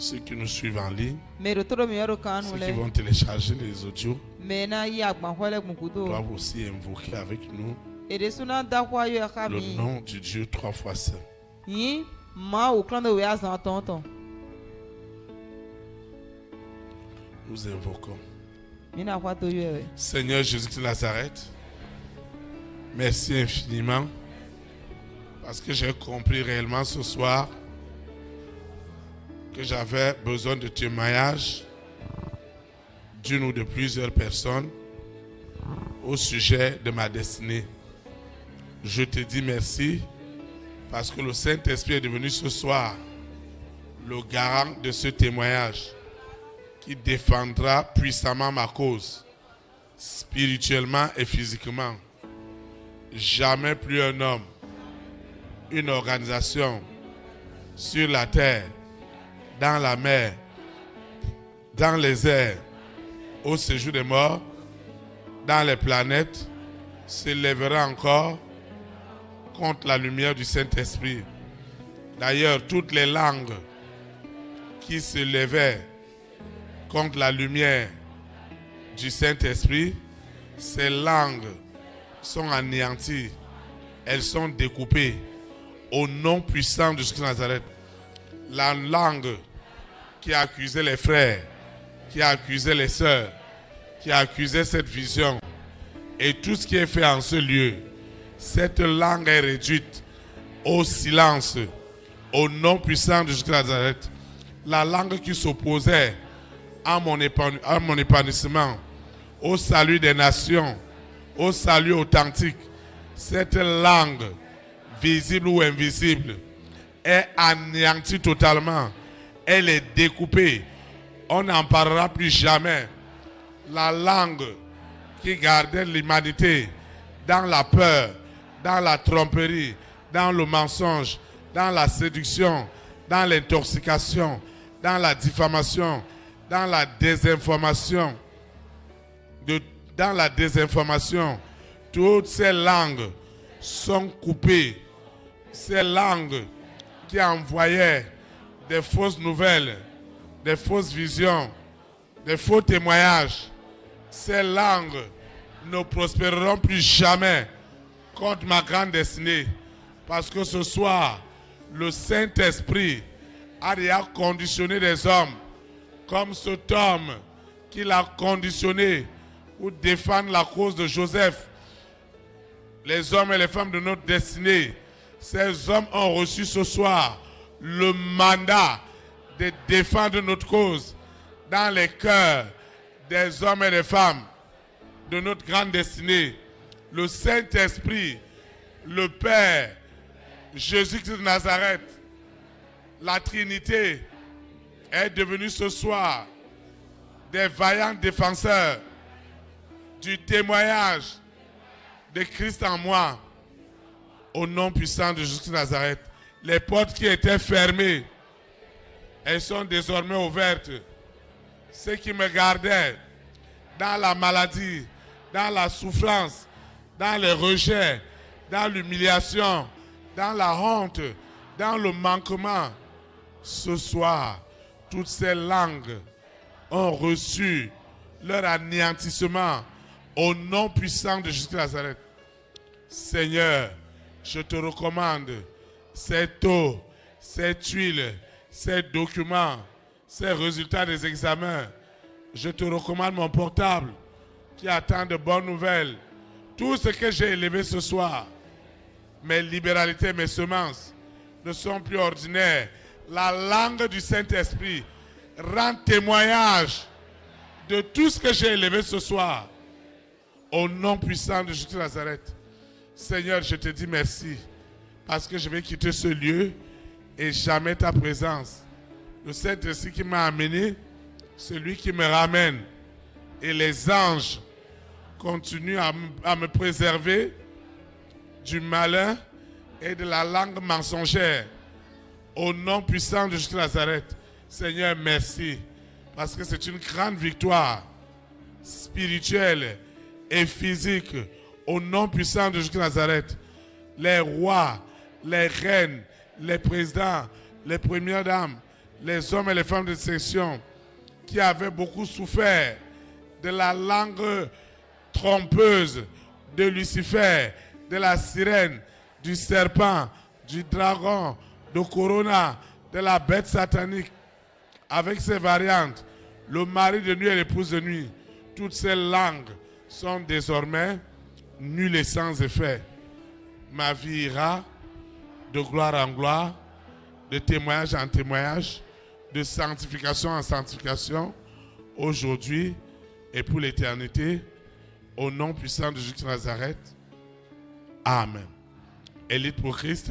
Ceux qui nous suivent en ligne, ceux qui vont télécharger les audios, doivent aussi invoquer avec nous le nom du Dieu 3 fois saint. Nous invoquons. Seigneur Jésus-Christ de Nazareth, merci infiniment parce que j'ai compris réellement ce soir que j'avais besoin de témoignages d'une ou de plusieurs personnes au sujet de ma destinée. Je te dis merci parce que le Saint-Esprit est devenu ce soir le garant de ce témoignage qui défendra puissamment ma cause, spirituellement et physiquement. Jamais plus un homme, une organisation sur la terre, dans la mer, dans les airs, au séjour des morts, dans les planètes, s'élèvera encore contre la lumière du Saint-Esprit. D'ailleurs, toutes les langues qui se levaient contre la lumière du Saint-Esprit, ces langues sont anéanties, elles sont découpées au nom puissant de Jésus de Nazareth. La langue qui accusait les frères, qui accusait les sœurs, qui accusait cette vision et tout ce qui est fait en ce lieu, cette langue est réduite au silence au nom puissant de Jésus de Nazareth. La langue qui s'opposait à mon épanouissement, au salut des nations, au salut authentique, cette langue, visible ou invisible, est anéantie totalement. Elle est découpée. On n'en parlera plus jamais. La langue qui gardait l'humanité dans la peur, dans la tromperie, dans le mensonge, dans la séduction, dans l'intoxication, dans la diffamation, dans la désinformation, toutes ces langues sont coupées. Ces langues qui envoyaient des fausses nouvelles, des fausses visions, des faux témoignages, ces langues ne prospéreront plus jamais contre ma grande destinée. Parce que ce soir, le Saint-Esprit a déjà conditionné des hommes comme cet homme qu'il a conditionné pour défendre la cause de Joseph. Les hommes et les femmes de notre destinée, ces hommes ont reçu ce soir le mandat de défendre notre cause dans les cœurs des hommes et des femmes de notre grande destinée. Le Saint-Esprit, le Père, Jésus-Christ de Nazareth, la Trinité est devenue ce soir des vaillants défenseurs du témoignage de Christ en moi. Au nom puissant de Jésus de Nazareth, les portes qui étaient fermées, elles sont désormais ouvertes. Ceux qui me gardaient dans la maladie, dans la souffrance, dans le rejet, dans l'humiliation, dans la honte, dans le manquement, ce soir, toutes ces langues ont reçu leur anéantissement au nom puissant de Jésus de Nazareth. Seigneur, je te recommande cette eau, cette huile, ces documents, ces résultats des examens. Je te recommande mon portable qui attend de bonnes nouvelles. Tout ce que j'ai élevé ce soir, mes libéralités, mes semences, ne sont plus ordinaires. La langue du Saint-Esprit rend témoignage de tout ce que j'ai élevé ce soir. Au nom puissant de Jésus de Nazareth. Seigneur, je te dis merci parce que je vais quitter ce lieu et jamais ta présence. Le Saint-Esprit qui m'a amené, celui qui me ramène. Et les anges continuent à me préserver du malin et de la langue mensongère. Au nom puissant de Jésus de Nazareth, Seigneur, merci. Parce que c'est une grande victoire spirituelle et physique. Au nom puissant de Jésus de Nazareth, les rois, les reines, les présidents, les premières dames, les hommes et les femmes de section qui avaient beaucoup souffert de la langue trompeuse de Lucifer, de la sirène, du serpent, du dragon, de Corona, de la bête satanique, avec ses variantes, le mari de nuit et l'épouse de nuit, toutes ces langues sont désormais nulles et sans effet. Ma vie ira de gloire en gloire, de témoignage en témoignage, de sanctification en sanctification, aujourd'hui et pour l'éternité, au nom puissant de Jésus de Nazareth. Amen. Élite pour Christ.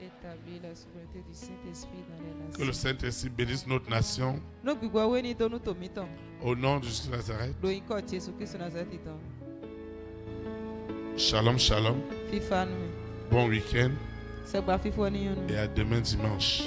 Établis la souveraineté du Saint-Esprit dans les nations. Que le Saint-Esprit bénisse notre nation. Au nom de Jésus de Nazareth. Shalom, shalom. Bon week-end. Et à demain dimanche.